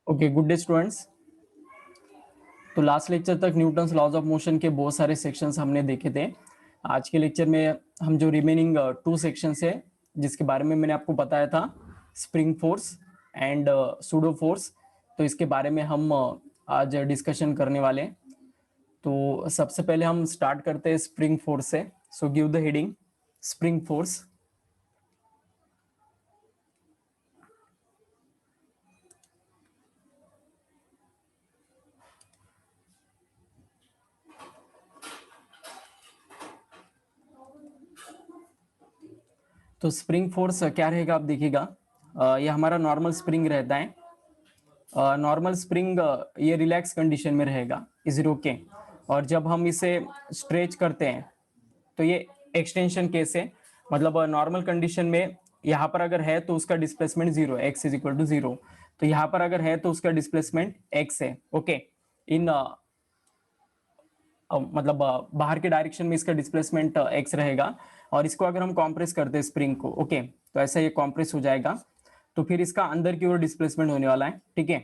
Okay, good day students. तो last lecture तक Newton's laws of motion के बहुत सारे सेक्शंस हमने देखे थे। आज के लेक्चर में हम जो रिमेनिंग 2 सेक्शंस है जिसके बारे में मैंने आपको बताया था, spring force and pseudo force, तो इसके बारे में हम आज डिस्कशन करने वाले हैं। तो सबसे पहले हम स्टार्ट करते हैं स्प्रिंग फोर्स से। So give the heading spring force. तो स्प्रिंग फोर्स क्या रहेगा आप देखिएगा। ये हमारा नॉर्मल स्प्रिंग रहता है। नॉर्मल स्प्रिंग ये रिलैक्स कंडीशन में रहेगा, इज इट ओके। और जब हम इसे स्ट्रेच करते हैं तो ये एक्सटेंशन केस है। मतलब नॉर्मल कंडीशन में यहाँ पर अगर है तो उसका displacement 0, X is equal to 0। तो यहाँ पर अगर है तो उसका डिस्प्लेसमेंट एक्स है, ओके। इन मतलब बाहर के डायरेक्शन में इसका डिस्प्लेसमेंट एक्स रहेगा। और इसको अगर हम कॉम्प्रेस करते हैं स्प्रिंग को, ओके, तो ऐसा ये कॉम्प्रेस हो जाएगा। तो फिर इसका अंदर की ओर डिस्प्लेसमेंट होने वाला है, ठीक है।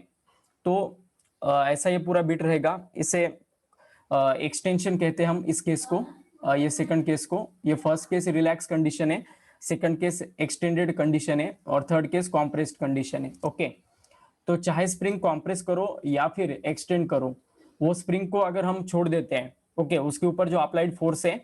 तो ऐसा ये पूरा बिट रहेगा। इसे एक्सटेंशन कहते हैं हम इस केस को। ये सेकंड केस को, ये फर्स्ट केस रिलैक्स कंडीशन है, सेकंड केस एक्सटेंडेड कंडीशन है, और थर्ड केस कॉम्प्रेस्ड कंडीशन है, ओके। तो चाहे स्प्रिंग कॉम्प्रेस करो या फिर एक्सटेंड करो, वो स्प्रिंग को अगर हम छोड़ देते हैं, ओके, उसके ऊपर जो अप्लाइड फोर्स है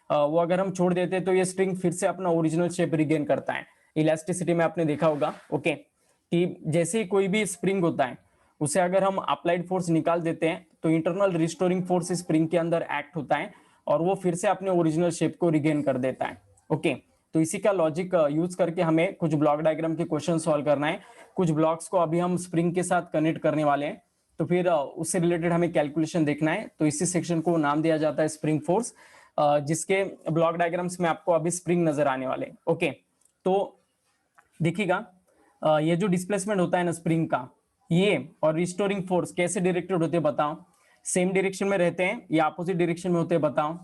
वो अगर हम छोड़ देते हैं तो ये स्प्रिंग फिर से अपना ओरिजिनल शेप रिगेन करता है। इलास्टिसिटी में आपने देखा होगा, ओके, कि जैसे ही कोई भी स्प्रिंग होता है उसे अगर हम अप्लाइड फोर्स निकाल देते हैं तो इंटरनल रिस्टोरिंग फोर्स स्प्रिंग के अंदर एक्ट होता है और वो फिर से अपने ओरिजिनल शेप को रिगेन कर देता है, ओके। तो इसी का लॉजिक यूज करके हमें कुछ ब्लॉक डायग्राम के क्वेश्चन सॉल्व करना है। कुछ ब्लॉक्स को अभी हम स्प्रिंग के साथ कनेक्ट करने वाले हैं, तो फिर उससे रिलेटेड हमें कैलकुलेशन देखना है। तो इसी सेक्शन को नाम दिया जाता है स्प्रिंग फोर्स, जिसके ब्लॉक डायग्राम्स में आपको अभी स्प्रिंग नजर आने वाले, ओके। तो देखिएगा, ये जो डिस्प्लेसमेंट होता है ना स्प्रिंग का, ये और रिस्टोरिंग फोर्स कैसे डायरेक्टेड होते हैं बताओ। सेम डायरेक्शन में रहते हैं या अपोजिट डायरेक्शन में होते हैं बताओ।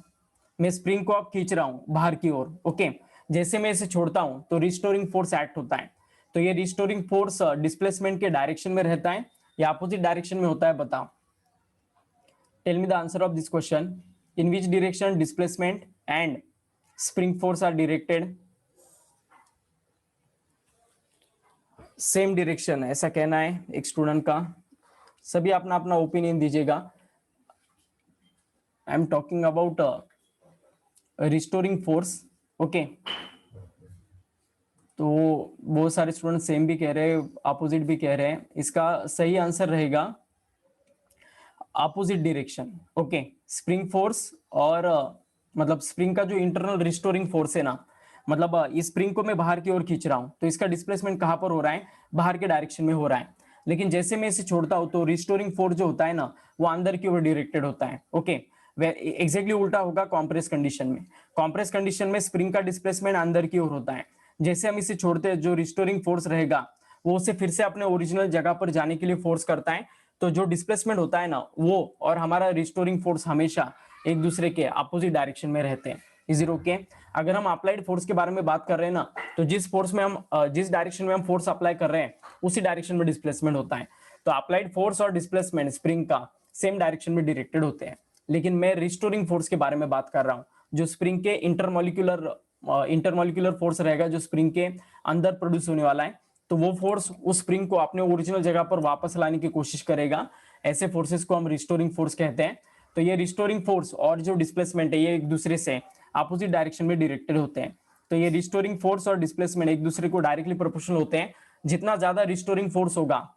मैं स्प्रिंग को अब खींच रहा हूं बाहर की ओर, ओके। जैसे मैं इसे छोड़ता हूं तो रिस्टोरिंग फोर्स एक्ट होता है। तो ये रिस्टोरिंग फोर्स डिस्प्लेसमेंट के डायरेक्शन में रहता है या अपोजिट डायरेक्शन में होता है बताओ। Tell me the answer of this question. In which direction displacement and spring force are directed? Same direction, ऐसा कहना है एक स्टूडेंट का। सभी अपना अपना ओपिनियन दीजिएगा। I am talking about restoring force, okay. तो बहुत सारे स्टूडेंट सेम भी कह रहे हैं, अपोजिट भी कह रहे हैं। इसका सही आंसर रहेगा opposite direction, okay. Spring force और मतलब स्प्रिंग का जो इंटरनल रिस्टोरिंग फोर्स है ना, मतलब इस स्प्रिंग को मैं बाहर की ओर खींच रहा हूं तो इसका डिस्प्लेसमेंट कहां पर हो रहा है? बाहर के डायरेक्शन में हो रहा है। लेकिन जैसे मैं इसे छोड़ता हूं तो रिस्टोरिंग फोर्स जो होता है ना, वो अंदर की ओर डायरेक्टेड होता है, ओके। एग्जैक्टली उल्टा होगा कॉम्प्रेस कंडीशन में। कॉम्प्रेस कंडीशन में स्प्रिंग का डिस्प्लेसमेंट अंदर की ओर होता है। जैसे हम इसे छोड़ते हैं, जो रिस्टोरिंग फोर्स रहेगा वो उसे फिर से अपने ओरिजिनल जगह पर जाने के लिए फोर्स करता है। तो जो डिस्प्लेसमेंट होता है ना, वो और हमारा रिस्टोरिंग फोर्स हमेशा एक दूसरे के अपोजिट डायरेक्शन में रहते हैं, इज इट ओके। अगर हम अप्लाइड फोर्स के बारे में बात कर रहे हैं ना, तो जिस फोर्स में हम जिस डायरेक्शन में हम फोर्स अप्लाई कर रहे हैं उसी डायरेक्शन में डिस्प्लेसमेंट होता है। तो अप्लाइड फोर्स और डिस्प्लेसमेंट स्प्रिंग का सेम डायरेक्शन में डायरेक्टेड होते हैं। लेकिन मैं रिस्टोरिंग फोर्स के बारे में बात कर रहा हूं, जो स्प्रिंग के इंटरमोलिकुलर फोर्स रहेगा, जो स्प्रिंग के अंदर प्रोड्यूस होने वाला है। तो वो फोर्स उस स्प्रिंग को अपने ओरिजिनल जगह पर वापस लाने की कोशिश करेगा। ऐसे फोर्सेस को हम रिस्टोरिंग फोर्स कहते हैं। तो ये रिस्टोरिंग फोर्स और जो डिस्प्लेसमेंट है ये एक दूसरे से अपोजिट डायरेक्शन में डायरेक्टेड होते हैं। तो ये रिस्टोरिंग फोर्स और डिस्प्लेसमेंट एक दूसरे को डायरेक्टली प्रोपोर्शनल होते हैं। जितना ज्यादा रिस्टोरिंग फोर्स होगा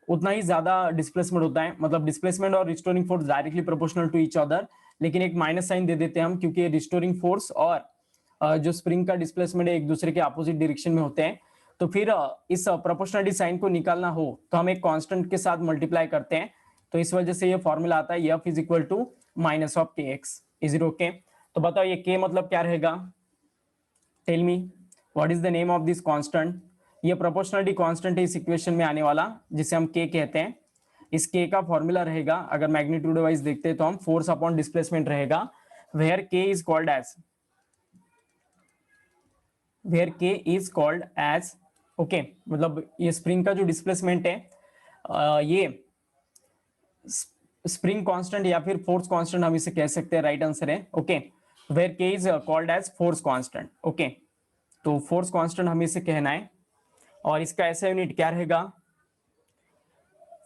उतना ही ज्यादा डिस्प्लेसमेंट होता है। मतलब डिस्प्लेसमेंट और restoring force directly proportional to each other, लेकिन एक माइनस साइन दे देते हैं हम, क्योंकि रिस्टोरिंग फोर्स और जो स्प्रिंग का डिस्प्लेसमेंट है एक दूसरे के अपोजिट डायरेक्शन में होते हैं। तो फिर इस प्रोपोर्शनलिटी साइन को निकालना हो तो हम एक कांस्टेंट के साथ मल्टीप्लाई करते हैं। तो इस वजह से ये फॉर्मूला आता है F is equal to minus of K X, is it okay. तो बताओ ये के मतलब क्या रहेगा? Tell me what is the name of this constant. ये प्रोपोर्शनलिटी कांस्टेंट है इस इक्वेशन में आने वाला, जिसे हम के कहते हैं। इस के का फॉर्मूला रहेगा, अगर मैग्नीट्यूड वाइज देखते हैं तो हम फोर्स अपॉन डिस्प्लेसमेंट रहेगा, where K is called as okay. मतलब ये स्प्रिंग का जो डिस्प्लेसमेंट है ये स्प्रिंग कांस्टेंट या फिर फोर्स कांस्टेंट हम इसे कह सकते हैं, राइट आंसर है। Okay, where K is called as force constant. Okay, तो फोर्स कांस्टेंट हमें इसे कहना है। और इसका ऐसा यूनिट क्या रहेगा,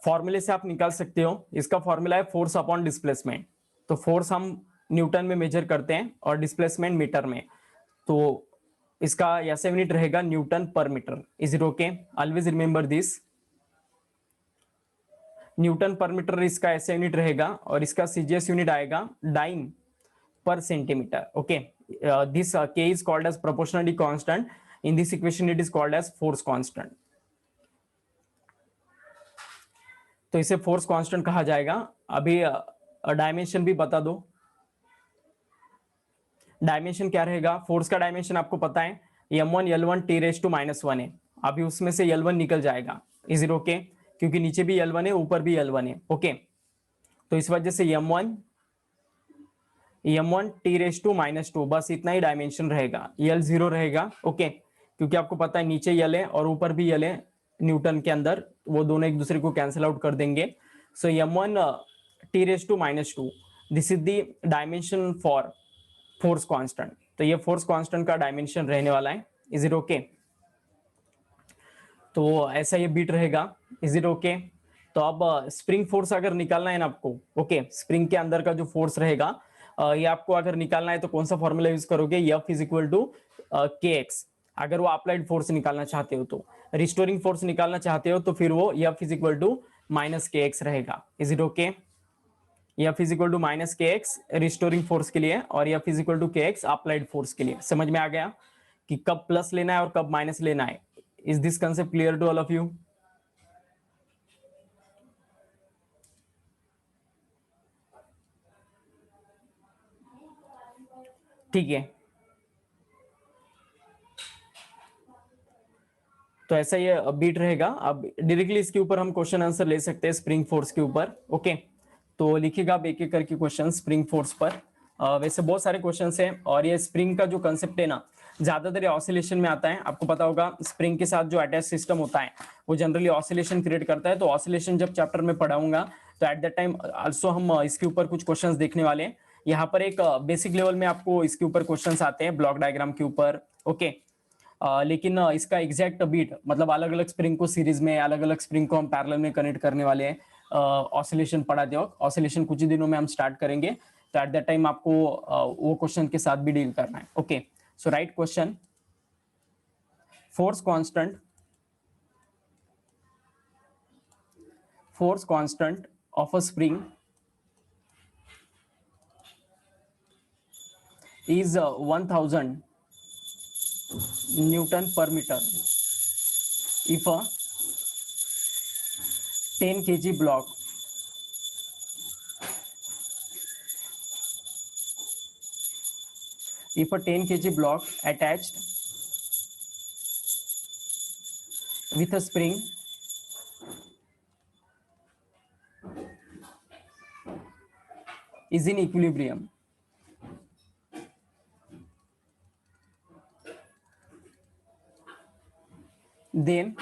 फॉर्मूले से आप निकाल सकते हो, इसका फॉर्मूला है फोर्स अपॉन डिस्प्लेसमेंट। तो फोर्स हम न्यूटन में मेजर करते हैं और डिस्प्लेसमेंट मीटर में, तो इसका ऐसा यूनिट रहेगा newton per metre. Is it okay? Always remember this, newton per metre इसका ऐसा यूनिट रहेगा और इसका सीजीएस यूनिट आएगा dyne per centimetre. Okay, this K is called as proportionally constant, in this equation it is called as force constant. तो इसे force constant कहा जाएगा। अभी डायमेंशन भी बता दो, डायमेंशन क्या रहेगा, फोर्स का डायमेंशन आपको पता है m1 L1 T⁻⁻1 है, अभी उसमें से L1 निकल जाएगा। Is it okay? क्योंकि नीचे भी L1 है, ऊपर भी L1 है। ओके, तो इस वजह से m1 T⁻², बस इतना ही डायमेंशन रहेगा, L0 रहेगा। ओके, क्योंकि आपको पता है नीचे L है और ऊपर भी L है न्यूटन के अंदर, वो दोनों एक दूसरे को कैंसिल आउट कर देंगे। सो m1 T⁻², this is the dimension for force constant. तो ये फोर्स कांस्टेंट का डायमेंशन रहने वाला है। Is it okay? तो ऐसा ये बीट रहेगा। Is it okay? तो अब स्प्रिंग फोर्स अगर निकालना है ना आपको, ओके, स्प्रिंग के अंदर का जो फोर्स रहेगा ये आपको अगर निकालना है तो कौन सा फॉर्मूला यूज करोगे, F is equal to KX। अगर वो अप्लाइड फोर्स निकालना चाहते हो तो, रिस्टोरिंग फोर्स निकालना चाहते हो तो फिर वो F is equal to -KX रहेगा। Is it okay? F is equal to -KX restoring force के लिए और F is equal to KX applied force के लिए। समझ में आ गया कि कब प्लस लेना है और कब माइनस लेना है? Is this concept clear to all of you? ठीक है, तो ऐसा ये बीट रहेगा। अब डायरेक्टली इसके ऊपर हम क्वेश्चन आंसर ले सकते हैं स्प्रिंग फोर्स के ऊपर। ओके, तो लिखिएगा आप एक एक करके क्वेश्चन स्प्रिंग फोर्स पर। वैसे बहुत सारे क्वेश्चन हैं और ये स्प्रिंग का जो कंसेप्ट है ना, ज्यादातर ये ऑसिलेशन में आता है। आपको पता होगा स्प्रिंग के साथ जो अटैच सिस्टम होता है वो जनरली ऑसिलेशन क्रिएट करता है। तो ऑसिलेशन जब चैप्टर में पढ़ाऊंगा तो एट दैट टाइम आल्सो हम इसके ऊपर कुछ क्वेश्चंस देखने वाले हैं। यहाँ पर एक बेसिक लेवल में आपको इसके ऊपर क्वेश्चंस आते हैं ब्लॉक डायग्राम के ऊपर। ओके, लेकिन इसका एग्जैक्ट बीट मतलब अलग अलग स्प्रिंग को सीरीज में, अलग अलग स्प्रिंग को हम पैरेलल में कनेक्ट करने वाले हैं ऑसिलेशन पढ़ाते वक्त। ऑसिलेशन कुछ ही दिनों में हम स्टार्ट करेंगे, तो एट दैट टाइम आपको वो क्वेश्चन के साथ भी डील करना है। Okay, so right question, force constant of a spring is 1000 Newton per meter if a 10 kg block attached with a spring is in equilibrium. Then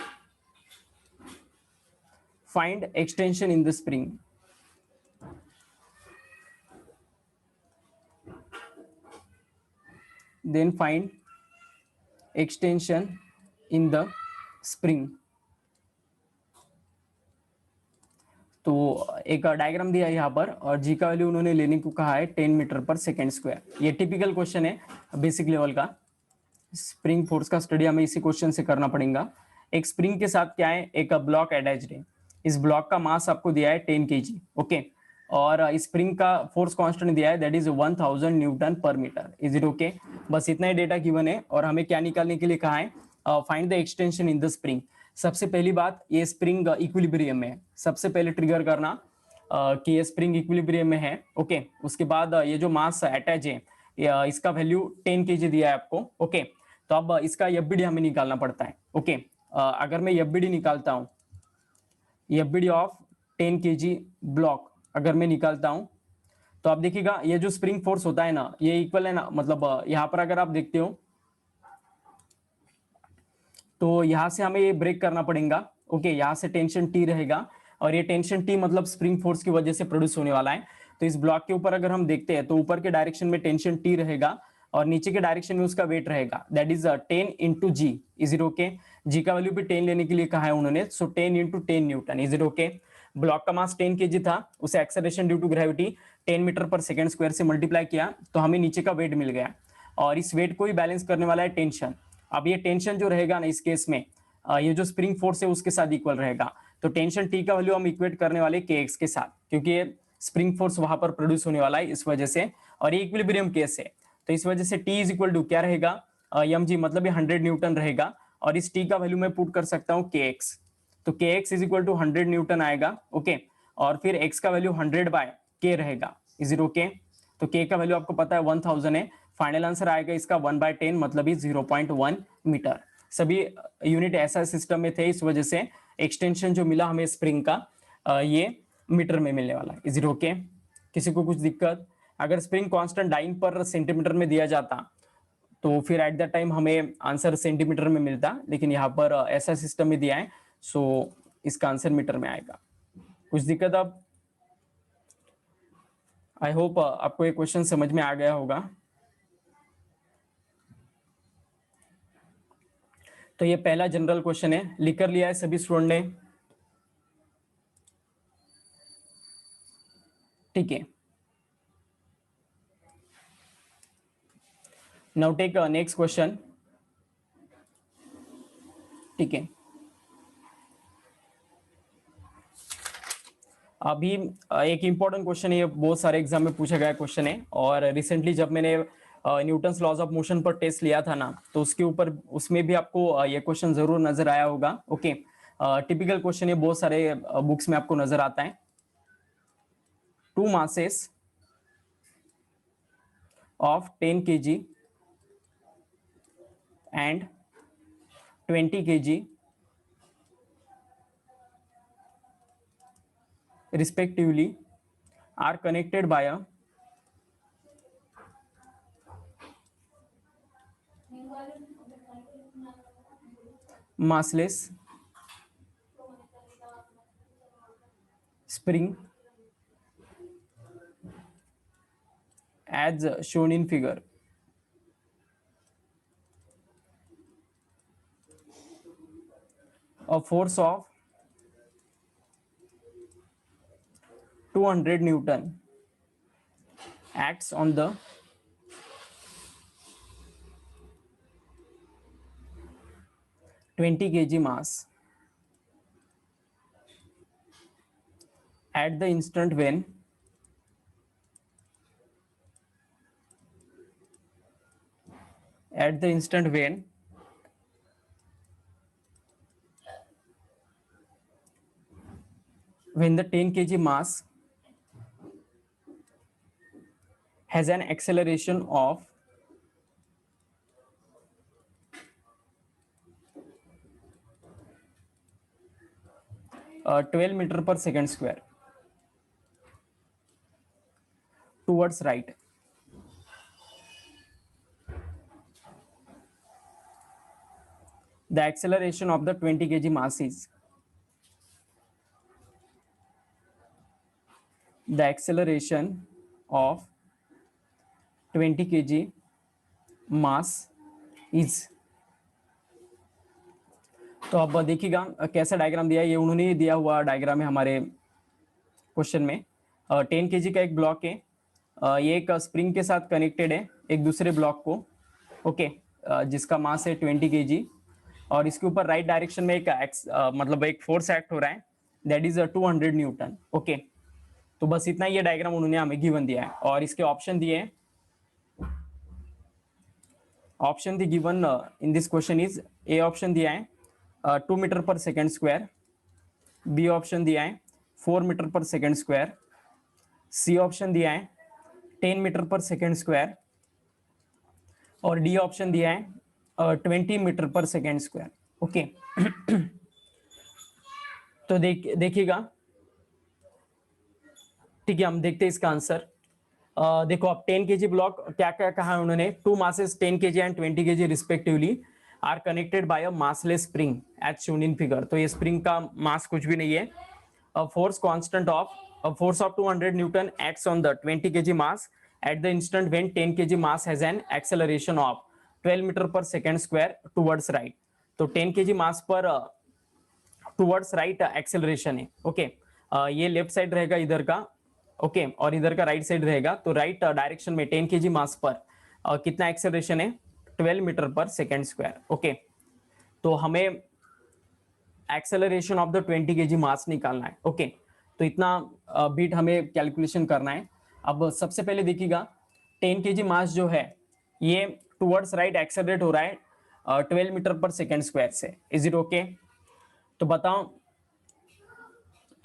find extension in the spring. Then find extension in the spring. तो एक diagram दिया है यहाँ पर और जी का value उन्होंने लेने को कहा है 10 मीटर पर सेकेंड स्क्वायर। ये टिपिकल क्वेश्चन है बेसिक लेवल का। स्प्रिंग फोर्स का स्टडी हमें इसी क्वेश्चन से करना पड़ेगा। एक स्प्रिंग के साथ क्या है, एक ब्लॉक अटैच्ड है। इस ब्लॉक का मास आपको दिया है 10 kg। ओके, और स्प्रिंग का फोर्स कांस्टेंट दिया है that is 1000 Newton per metre. Is it okay? बस इतना ही डेटा गिवन है और हमें क्या निकालने के लिए कहा है, find the extension in the spring. सबसे पहली बात, ये स्प्रिंग इक्विलिब्रियम में है, सबसे पहले ट्रिगर करना कि ये स्प्रिंग इक्विलिब्रियम में है। ओके, उसके बाद ये जो मास अटैच है इसका वैल्यू 10 kg दिया है आपको। ओके, तो अब इसका एफबीडी हमें निकालना पड़ता है। ओके, अगर मैं एफबीडी निकालता हूं, एफबीडी ऑफ 10 kg ब्लॉक अगर मैं निकालता हूं तो आप देखिएगा ये जो स्प्रिंग फोर्स होता है ना, ये इक्वल है ना, मतलब यहाँ पर अगर आप देखते हो तो यहां से हमें ये ब्रेक करना पड़ेगा। ओके, यहाँ से टेंशन टी रहेगा और ये टेंशन टी मतलब स्प्रिंग फोर्स की वजह से प्रोड्यूस होने वाला है। तो इस ब्लॉक के ऊपर अगर हम देखते हैं तो ऊपर के डायरेक्शन में टेंशन टी रहेगा और नीचे के डायरेक्शन में उसका वेट रहेगा, that is 10 into G. Is it okay? G का वैल्यू भी 10 लेने के लिए कहा है उन्होंने, so 10 into 10 newton. Is it okay? Block का मास 10 केजी था, उसे acceleration due to gravity 10 metre per second square से मल्टीप्लाई किया तो हमें नीचे का वेट मिल गया, और इस वेट को ही बैलेंस करने वाला है टेंशन। अब ये टेंशन जो रहेगा ना इस केस में, ये जो स्प्रिंग फोर्स है उसके साथ इक्वल रहेगा। तो टेंशन टी का वैल्यू हम इक्वेट करने वाले के एक्स के साथ, क्योंकि ये स्प्रिंग फोर्स वहां पर प्रोड्यूस होने वाला है इस वजह से, और ये इक्विलिब्रियम केस है। तो इस वजह से टी इज इक्वल टू क्या रहेगा, एम जी, मतलब ये 100 न्यूटन रहेगा, और इस टी का वैल्यू मैं पुट कर सकता हूँ के एक्स। तो K X is equal to 100 newton आएगा, ओके। और फिर एक्स का वैल्यू 100 बाय के रहेगा। Is it okay? तो के का वैल्यू आपको पता है 1000 है। फाइनल आंसर आएगा इसका 1/10 मतलब 0.1 मीटर। सभी यूनिट ऐसा सिस्टम में थे, इस वजह से एक्सटेंशन जो मिला हमें स्प्रिंग का ये मीटर में मिलने वाला है। Is it okay? किसी को कुछ दिक्कत? अगर स्प्रिंग कांस्टेंट डाइन पर सेंटीमीटर में दिया जाता तो फिर एट द टाइम हमें आंसर सेंटीमीटर में मिलता, लेकिन यहाँ पर ऐसा सिस्टम में दिया है, सो इसका आंसर मीटर में आएगा। कुछ दिक्कत? अब आई होप आपको ये क्वेश्चन समझ में आ गया होगा। तो ये पहला जनरल क्वेश्चन है, लिख कर लिया है सभी स्टूडेंट ने? ठीक है, नाउ टेक नेक्स्ट क्वेश्चन। ठीक है, अभी एक इंपॉर्टेंट क्वेश्चन है, ये बहुत सारे एग्जाम में पूछा गया क्वेश्चन है, और रिसेंटली जब मैंने न्यूटन्स लॉज ऑफ मोशन पर टेस्ट लिया था ना, तो उसके ऊपर उसमें भी आपको ये क्वेश्चन जरूर नजर आया होगा। ओके, टिपिकल क्वेश्चन है, बहुत सारे बुक्स में आपको नजर आता है। 2 masses of 10 kg and 20 kg respectively are connected by a massless spring as shown in figure. A force of 200 Newton acts on the (20 kg) mass at the instant when the 10 kg mass has an acceleration of 12 meter per second square towards right. The acceleration of the 20 kg mass is the acceleration of 20 kg mass is। तो अब देखिएगा कैसा diagram दिया है, ये उन्होंने दिया हुआ डायग्राम है हमारे क्वेश्चन में। 10 केजी का एक ब्लॉक है, ये एक स्प्रिंग के साथ कनेक्टेड है एक दूसरे ब्लॉक को, ओके, जिसका मास है 20 केजी, और इसके ऊपर राइट डायरेक्शन में एक मतलब एक फोर्स एक्ट हो रहा है, दैट इज 200 न्यूटन। ओके, तो बस इतना ही ये डायग्राम उन्होंने हमें गिवन दिया है, और इसके ऑप्शन दिए हैं। Option the given in this question is, A option दिया है 2 मीटर पर सेकेंड स्क्वायर, बी ऑप्शन दिया है 4 मीटर पर सेकेंड स्क्वायर, सी ऑप्शन दिया है 10 मीटर पर सेकेंड स्क्वायर, और डी ऑप्शन दिया है 20 मीटर पर सेकेंड स्क्वायर। ओके, तो देखिएगा, ठीक है, हम देखते हैं इसका आंसर। देखो अब 10 केजी ब्लॉक क्या क्या कहा है उन्होंने, 2 masses 10 kg and 20 kg respectively are connected by a massless spring as shown in figure. तो ये स्प्रिंग का मास कुछ भी नहीं है, a force constant of a force of 200 Newton acts on the 20 kg mass at the instant when 10 kg mass has an acceleration of 12 metre पर second square towards right. तो 10 kg मास पर टुवर्ड्स राइट एक्सेलरेशन है. Okay, ये left side रहेगा इधर का. Okay, और इधर का राइट साइड रहेगा. तो राइट डायरेक्शन में 10 kg मास पर कितना एक्सेलरेशन है? 12 मीटर पर सेकेंड स्क्वायर. ओके, तो हमें एक्सेलरेशन ऑफ द 20 kg मास निकालना है. ओके, तो इतना बीट हमें कैलकुलेशन करना है. अब सबसे पहले देखिएगा 10 kg मास जो है ये टुवर्ड्स राइट एक्सेलरेट हो रहा है 12 मीटर पर सेकेंड स्क्वायर से. Is it okay? तो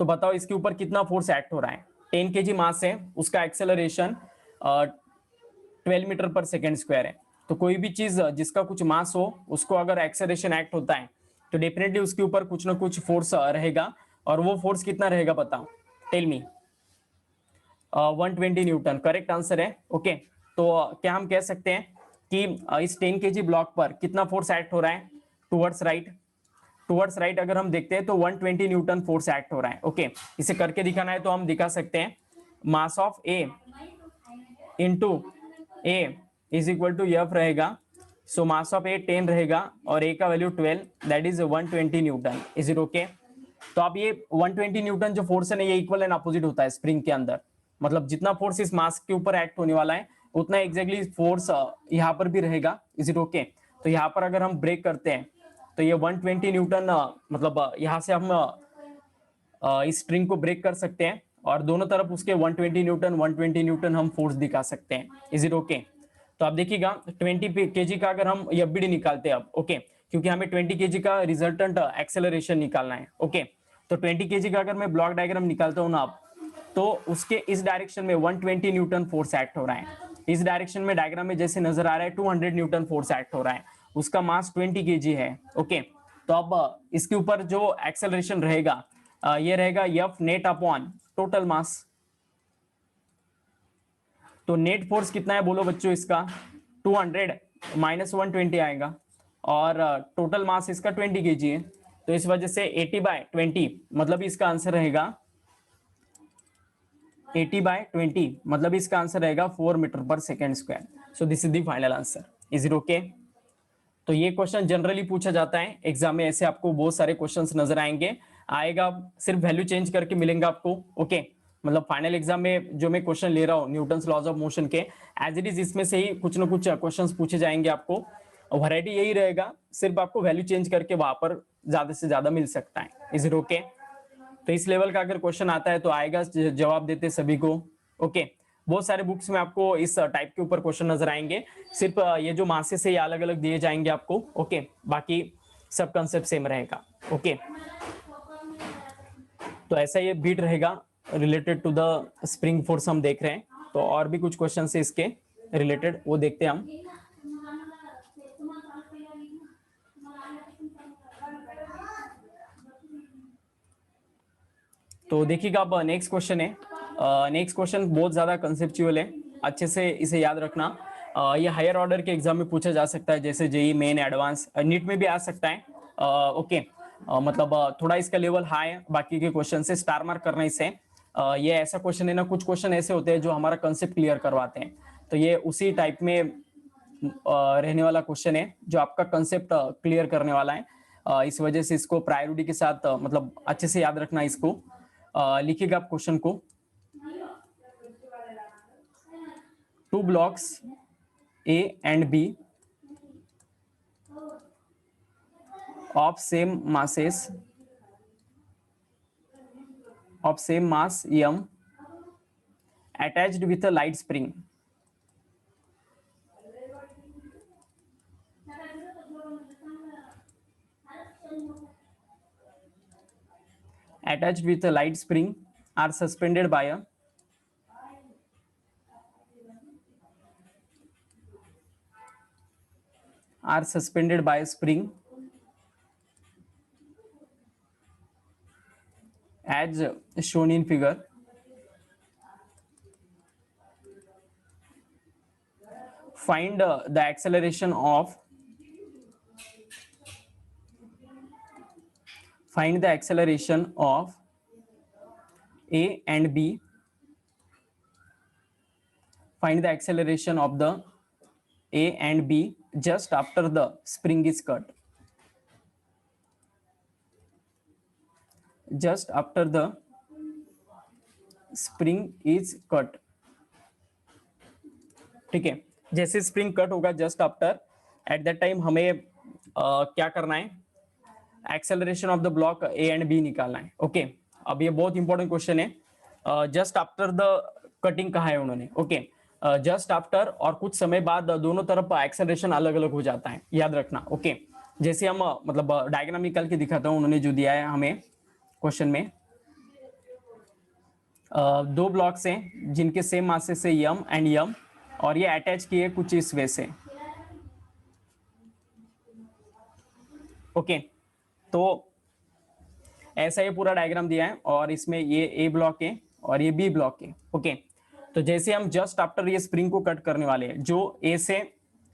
बताओ इसके ऊपर कितना फोर्स एक्ट हो रहा है. 10 kg मास है, उसका एक्सेलरेशन 12 मीटर पर सेकेंड स्क्वायर है. तो कोई भी चीज जिसका कुछ मास हो उसको अगर एक्सेलरेशन एक्ट होता है तो डेफिनेटली उसके ऊपर कुछ ना कुछ फोर्स रहेगा. और वो फोर्स कितना रहेगा बताओ? Tell me. 120 newton correct answer है. ओके, तो क्या हम कह सकते हैं कि इस 10 kg ब्लॉक पर कितना फोर्स एक्ट हो रहा है टुवर्ड्स राइट? अगर हम देखते हैं तो 120 न्यूटन फोर्स एक्ट हो रहा है. ओके, इसे करके दिखाना है तो हम दिखा सकते हैं mass of A into A is equal to F रहेगा. सो मास ऑफ ए 10 रहेगा और ए का value 12, that is 120 Newton. Is it okay? तो अब ये 120 न्यूटन जो फोर्स है ना, ये इक्वल एंड अपोजिट होता है स्प्रिंग के अंदर. मतलब जितना फोर्स इस मास के ऊपर एक्ट होने वाला है उतना एग्जैक्टली फोर्स यहाँ पर भी रहेगा. Is it okay? तो यहाँ पर अगर हम ब्रेक करते हैं तो ये 120 न्यूटन मतलब यहाँ से हम इस स्ट्रिंग को ब्रेक कर सकते हैं और दोनों तरफ उसके 120 न्यूटन हम फोर्स दिखा सकते हैं. Is it okay? तो आप देखिएगा 20 kg का अगर हम एफबीडी निकालते हैं अब. ओके, क्योंकि हमें 20 kg का रिजल्टेंट एक्सेलरेशन निकालना है. ओके, तो 20 kg का अगर मैं ब्लॉक डायग्राम निकालता हूँ ना आप, तो उसके इस डायरेक्शन में 120 न्यूटन फोर्स एक्ट हो रहा है. इस डायरेक्शन में डायग्राम में जैसे नजर आ रहा है 200 न्यूटन फोर्स एक्ट हो रहा है. उसका मास 20 kg है. ओके, तो अब इसके ऊपर जो एक्सेलरेशन रहेगा ये रहेगा F net upon total mass. तो नेट फोर्स कितना है बोलो बच्चों इसका? 200 माइनस 120 आएगा और टोटल मास इसका 20 kg है. तो इस वजह से 80/20 मतलब इसका आंसर रहेगा 80/20 मतलब इसका आंसर रहेगा 4 मीटर पर second square. So this is the final answer. Is it okay? तो ये क्वेश्चन जनरली पूछा जाता है एग्जाम में. ऐसे आपको बहुत सारे क्वेश्चंस नजर आएगा सिर्फ वैल्यू चेंज करके मिलेंगे आपको. ओके, मतलब फाइनल एग्जाम में जो मैं क्वेश्चन ले रहा हूँ न्यूटन्स लॉज ऑफ मोशन के एज इट इज इसमें से ही कुछ ना कुछ क्वेश्चंस पूछे जाएंगे आपको. वैरायटी यही रहेगा, सिर्फ आपको वैल्यू चेंज करके वहां पर ज्यादा से ज्यादा मिल सकता है. Is it okay? तो इस लेवल का अगर क्वेश्चन आता है तो आएगा, जवाब देते सभी को. ओके, बहुत सारे बुक्स में आपको इस टाइप के ऊपर क्वेश्चन नजर आएंगे. सिर्फ ये जो मासेस है ये अलग अलग दिए जाएंगे आपको. ओके, बाकी सब कंसेप्ट सेम रहेगा. ओके, तो ऐसा ये बीट रहेगा related to the spring force हम देख रहे हैं. तो और भी कुछ क्वेश्चन है इसके रिलेटेड, वो देखते हैं हम. तो देखिएगा अब नेक्स्ट क्वेश्चन है. नेक्स्ट क्वेश्चन बहुत ज्यादा कंसेप्चुअल है, अच्छे से इसे याद रखना. ये हायर ऑर्डर के एग्जाम में पूछा जा सकता है, जैसे जेई मेन, एडवांस, नीट में भी आ सकता है. ओके, मतलब थोड़ा इसका लेवल हाई है बाकी के क्वेश्चन से. स्टार मार्क करना इसे. ये ऐसा क्वेश्चन है ना, कुछ क्वेश्चन ऐसे होते हैं जो हमारा कंसेप्ट क्लियर करवाते हैं. तो ये उसी टाइप में रहने वाला क्वेश्चन है जो आपका कंसेप्ट क्लियर करने वाला है. इस वजह से इसको प्रायोरिटी के साथ मतलब अच्छे से याद रखना. इसको लिखिएगा आप क्वेश्चन को. 2 blocks A and B of same masses of same mass m attached with a light spring are suspended by a spring as shown in figure. Find the acceleration of A and B, find the acceleration of the A and B just after the spring is cut. Just after the spring is cut. ठीक है, जैसे spring cut होगा just after, at that time हमें क्या करना है, acceleration of the block A and B निकालना है। ओके, अब ये बहुत इंपॉर्टेंट क्वेश्चन है। जस्ट आफ्टर द कटिंग कहा है उन्होंने। ओके, जस्ट आफ्टर और कुछ समय बाद दोनों तरफ एक्सेलरेशन अलग अलग हो जाता है, याद रखना। ओके, जैसे हम मतलब डायग्राम निकाल के दिखाता हूँ, उन्होंने जो दिया है हमें क्वेश्चन में, दो ब्लॉक्स हैं जिनके सेम मासेस है यम एंड यम, और ये अटैच किए कुछ इस वे से। ओके, तो ऐसा ये पूरा डायग्राम दिया है, और इसमें ये ए ब्लॉक है और ये बी ब्लॉक है। ओके, तो जैसे हम जस्ट आफ्टर ये स्प्रिंग को कट करने वाले हैं, जो ए से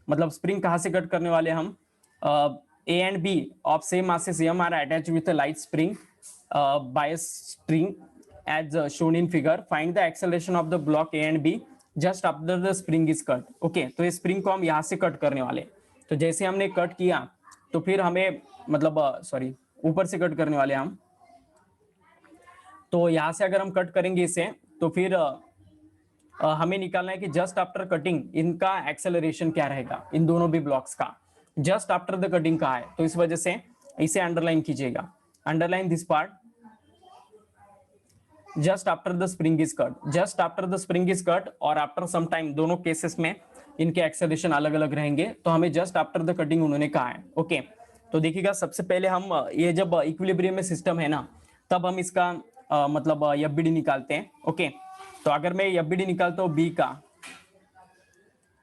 मतलब स्प्रिंग कहाँ से कट करने वाले हम, A and B of same masses m are attached with a light spring by string as shown in figure. Find the acceleration of the block A and B just after the spring is cut. Okay, तो इस spring को हम यहाँ से cut करने वाले। तो जैसे हमने कट किया तो फिर हमें मतलब सॉरी ऊपर से कट करने वाले हम, तो यहाँ से अगर हम कट करेंगे इसे तो फिर हमें निकालना है कि जस्ट आफ्टर कटिंग इनका एक्सेलरेशन क्या रहेगा, इन दोनों भी ब्लॉक्स का जस्ट आफ्टर द कटिंग का है। तो इस वजह से इसे अंडरलाइन कीजिएगा, underline this part, just after the spring is cut. Just after the spring is cut और आफ्टर सम टाइम, दोनों केसेस में इनके एक्सेलरेशन अलग अलग रहेंगे, तो हमें जस्ट आफ्टर द कटिंग उन्होंने कहा है। ओके, तो देखिएगा सबसे पहले हम ये जब इक्विलिब्रियम में सिस्टम है ना, तब हम इसका मतलब एफबीडी निकालते हैं। ओके, तो अगर मैं एफबीडी निकालता हूँ बी का,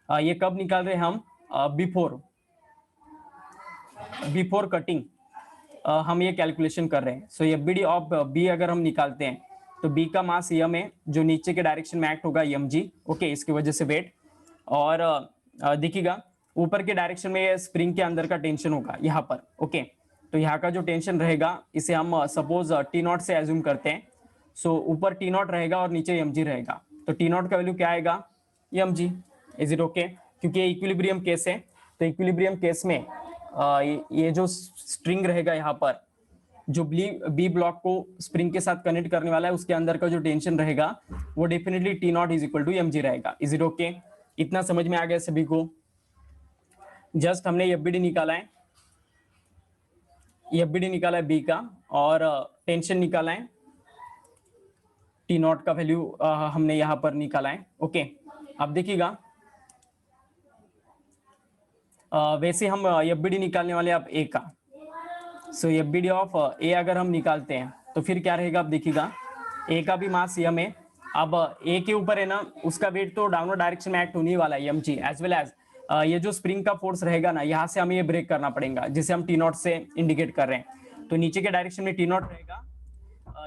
ये कब निकाल रहे हैं हम, बिफोर कटिंग हम ये कैलकुलेशन कर रहे हैं। सो एफबीडी ऑफ बी अगर हम निकालते हैं तो बी का मास यम है, जो नीचे के डायरेक्शन में एक्ट होगा यम जी। ओके, इसकी वजह से वेट, और देखिएगा ऊपर के डायरेक्शन में स्प्रिंग के अंदर का टेंशन होगा यहाँ पर। ओके, तो यहाँ का जो टेंशन रहेगा इसे हम सपोज टी नॉट से एज्यूम करते हैं। सो ऊपर टी नॉट रहेगा और नीचे एम जी रहेगा, तो टी नॉट का वैल्यू क्या आएगा, M G. Is it okay, क्योंकि ये इक्विलिब्रियम केस है, तो इक्विलिब्रियम केस में ये जो स्ट्रिंग रहेगा यहाँ पर, जो बी ब्लॉक को स्प्रिंग के साथ कनेक्ट करने वाला है, उसके अंदर का जो टेंशन रहेगा वो definitely T naught is equal to M G रहेगा। इज इट ओके, इतना समझ में आ गया सभी को? जस्ट हमने एफबीडी निकाला है, एफबीडी निकाला है बी का, और टेंशन निकाला है, टी नॉट का वैल्यू हमने यहाँ पर निकाला है। ओके, अब देखिएगा वैसे हम एफबीडी निकालने वाले अब ए का। सो एफबीडी ऑफ ए अगर हम निकालते हैं तो फिर क्या रहेगा, अब देखिएगा ए का भी मास यम है। अब ए के ऊपर है ना, उसका वेट तो डाउनवर्ड डायरेक्शन में एक्ट होने वाला है यम जी, एज वेल एज ये जो स्प्रिंग का फोर्स रहेगा ना, यहाँ से हमें ये ब्रेक करना पड़ेगा, जिसे हम टी नॉट से इंडिकेट कर रहे हैं। तो नीचे के डायरेक्शन में टी नॉट रहेगा,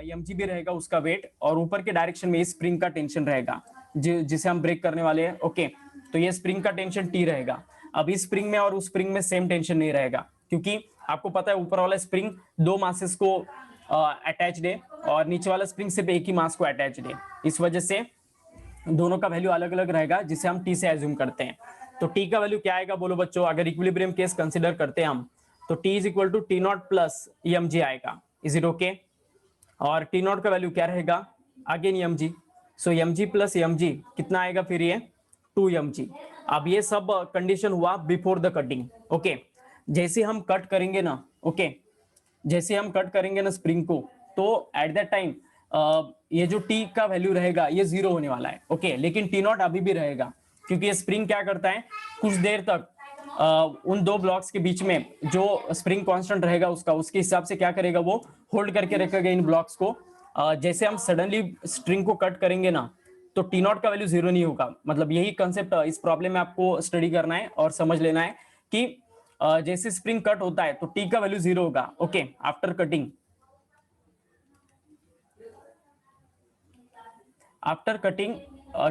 एम जी भी रहेगा उसका वेट, और ऊपर के डायरेक्शन में स्प्रिंग का टेंशन रहेगा जिसे हम ब्रेक करने वाले हैं। ओके, तो ये स्प्रिंग का टेंशन टी रहेगा। अब इस स्प्रिंग में और उस स्प्रिंग में सेम टेंशन नहीं रहेगा, क्योंकि आपको पता है ऊपर वाला स्प्रिंग दो मासेस को अटैच्ड है और नीचे वाला स्प्रिंग सिर्फ एक ही मास को अटैच्ड है। इस वजह से दोनों का वैल्यू अलग अलग रहेगा, जिसे हम टी से एज्यूम करते हैं। तो टी का वैल्यू क्या आएगा बोलो बच्चों, अगर इक्विलिब्रियम केस कंसीडर करते हैं हम, तो T is equal to T naught plus M G आएगा। Is it okay? और टी नॉट का वैल्यू क्या रहेगा, again M G. So M G plus M G कितना आएगा फिर, ये 2 एम जी। अब ये सब कंडीशन हुआ बिफोर द कटिंग। ओके, जैसे हम कट करेंगे ना, ओके, जैसे हम कट करेंगे ना स्प्रिंग को, तो एट दैट टाइम ये जो टी का वैल्यू रहेगा ये 0 होने वाला है। ओके, लेकिन टी नॉट अभी भी रहेगा, क्योंकि ये स्प्रिंग क्या करता है, कुछ देर तक उन दो ब्लॉक्स के बीच में जो स्प्रिंग कांस्टेंट रहेगा उसके हिसाब से क्या करेगा, वो होल्ड करके रखेगा इन ब्लॉक्स को। जैसे हम सडनली स्ट्रिंग को कट करेंगे ना, तो टी नॉट का वैल्यू 0 नहीं होगा। मतलब यही कंसेप्ट इस प्रॉब्लम में आपको स्टडी करना है और समझ लेना है कि जैसे स्प्रिंग कट होता है तो टी का वैल्यू 0 होगा। Okay, after cutting, after cutting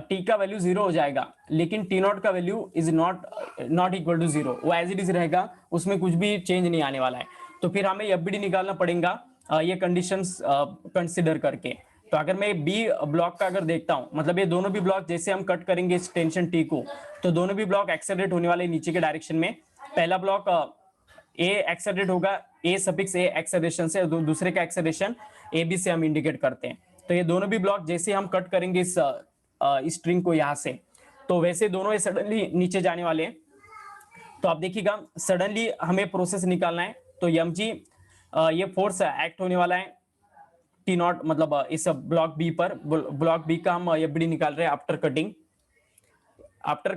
T का वैल्यू 0 हो जाएगा, लेकिन टी नॉट का value is not equal to 0, वो एज इट इज रहेगा, उसमें कुछ भी चेंज नहीं आने वाला है। तो फिर हमें एफबीडी निकालना पड़ेगा ये कंडीशंस कंसिडर करके। तो अगर मैं बी ब्लॉक का अगर देखता हूं, मतलब ये दोनों भी ब्लॉक जैसे हम कट करेंगे इस टेंशन टी को, तो दोनों भी ब्लॉक एक्सेलरेट होने वाले नीचे के डायरेक्शन में। पहला ब्लॉक ए एक्सेलरेट होगा ए सफिक्स ए एक्सेलरेशन से, दूसरे का एक्सेलरेशन ए बी से हम इंडिकेट करते हैं। तो ये दोनों भी ब्लॉक जैसे हम कट करेंगे इस स्ट्रिंग को यहां से, तो वैसे दोनों सडनली नीचे जाने वाले हैं। तो आप देखिएगा सडनली हमें प्रोसेस निकालना है, तो एम जी ये फोर्स एक्ट होने वाला है टी नॉट, मतलब इस ब्लॉक बी पर। ब्लॉक बी का हम एफ बी डी निकाल रहे हैं after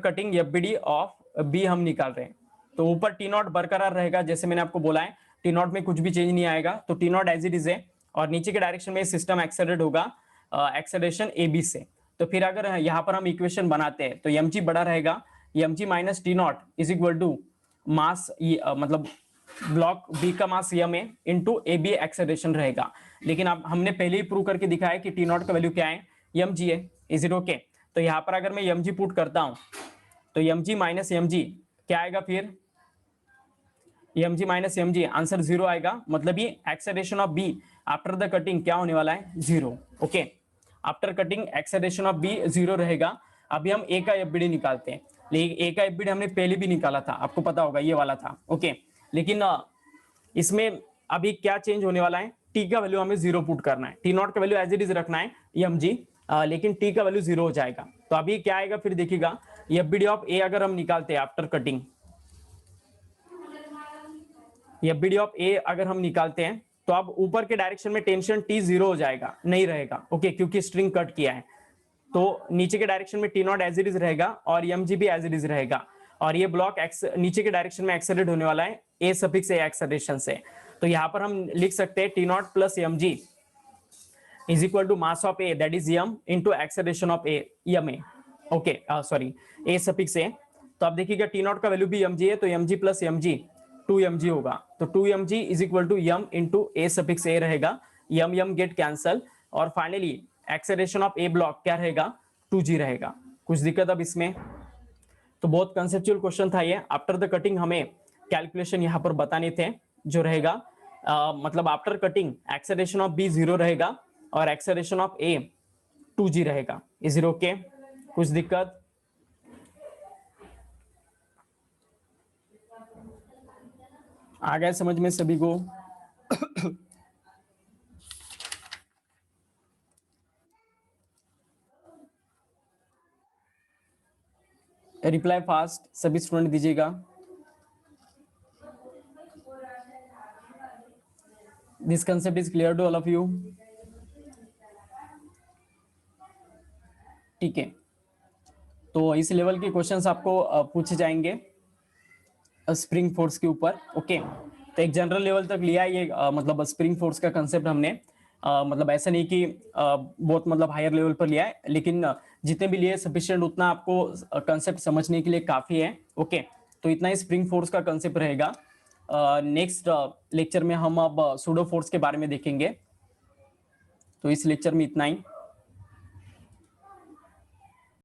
cutting F B D of B हम निकाल रहे हैं। तो ऊपर टी नॉट बरकरार रहेगा, जैसे मैंने आपको बोला है टी नॉट में कुछ भी चेंज नहीं आएगा, तो T naught as it is है। और नीचे के डायरेक्शन में सिस्टम एक्सेलरेट होगा एक्सेलरेशन ए बी से। तो फिर अगर यहाँ पर हम इक्वेशन बनाते हैं तो एम जी बड़ा रहेगा, M G minus T naught is equal to mass, मतलब ब्लॉक बी का मास यम है इंटू ए बी एक्सेलरेशन रहेगा। लेकिन अब हमने पहले ही प्रूव करके दिखाया कि टी नॉट का वैल्यू क्या है, एम जी है। Is it okay? तो यहाँ पर अगर मैं एम जी पुट करता हूं तो M G minus M G क्या आएगा, फिर M G minus M G answer 0 आएगा। मतलब ये acceleration of B after the cutting क्या होने वाला है, 0। Okay, after cutting acceleration of B 0 रहेगा। अभी हम ए का एफ बी डी निकालते हैं, लेकिन ए का एफ बी डी हमने पहले भी निकाला था, आपको पता होगा ये वाला था। ओके, लेकिन इसमें अभी क्या चेंज होने वाला है, टी का वैल्यू हमें 0 पुट करना है, टी नॉट का वैल्यू एज इट इज रखना है एम जी, लेकिन टी का वैल्यू 0 हो जाएगा। तो अभी क्या आएगा फिर देखिएगा, F B D of A अगर हम निकालते हैं after cutting, F B D of A अगर हम निकालते हैं तो अब ऊपर के डायरेक्शन में टेंशन टी 0 हो जाएगा, नहीं रहेगा। ओके, क्योंकि स्ट्रिंग कट किया है। तो नीचे के डायरेक्शन में T naught as it is रहेगा और एम जी भी एज इट इज रहेगा। और ये ब्लॉक नीचे के डायरेक्शन में एक्सेलरेट होने वाला है ए सफिक्स ए एक्सेलरेशन से। तो यहाँ पर हम लिख सकते हैं T naught plus M G is equal to mass of A that is M into acceleration of A M A. Okay, sorry, A suffix A. तो आप देखिएगा टी नॉट का वैल्यू भी एम जी है, तो M G plus M G 2mg होगा। तो 2mg is equal to M into A suffix A रहेगा, यम यम गेट कैंसल। और finally acceleration of A block क्या रहेगा, 2g रहेगा। कुछ दिक्कत अब इसमें? तो बहुत कंसेप्चुअल क्वेश्चन था ये। आफ्टर द कटिंग हमें कैलकुलेशन यहाँ पर बताने थे, जो रहेगा मतलब after cutting acceleration of B 0 रहेगा और एक्सेलरेशन ऑफ ए 2g रहेगा। Is it okay? कुछ दिक्कत? आ गया समझ में सभी को? रिप्लाई फास्ट सभी स्टूडेंट दीजिएगा। This concept is clear to all of you? ठीक है, तो इस लेवल के क्वेश्चंस आपको पूछे जाएंगे स्प्रिंग फोर्स के ऊपर। ओके, तो एक जनरल लेवल तक लिया ये मतलब स्प्रिंग फोर्स का कंसेप्ट हमने, मतलब ऐसा नहीं कि बहुत मतलब हायर लेवल पर लिया है, लेकिन जितने भी लिए सफिशिएंट उतना आपको कंसेप्ट समझने के लिए काफी है। ओके, तो इतना ही स्प्रिंग फोर्स का कंसेप्ट रहेगा। नेक्स्ट लेक्चर में हम अब सूडो फोर्स के बारे में देखेंगे। तो इस लेक्चर में इतना ही।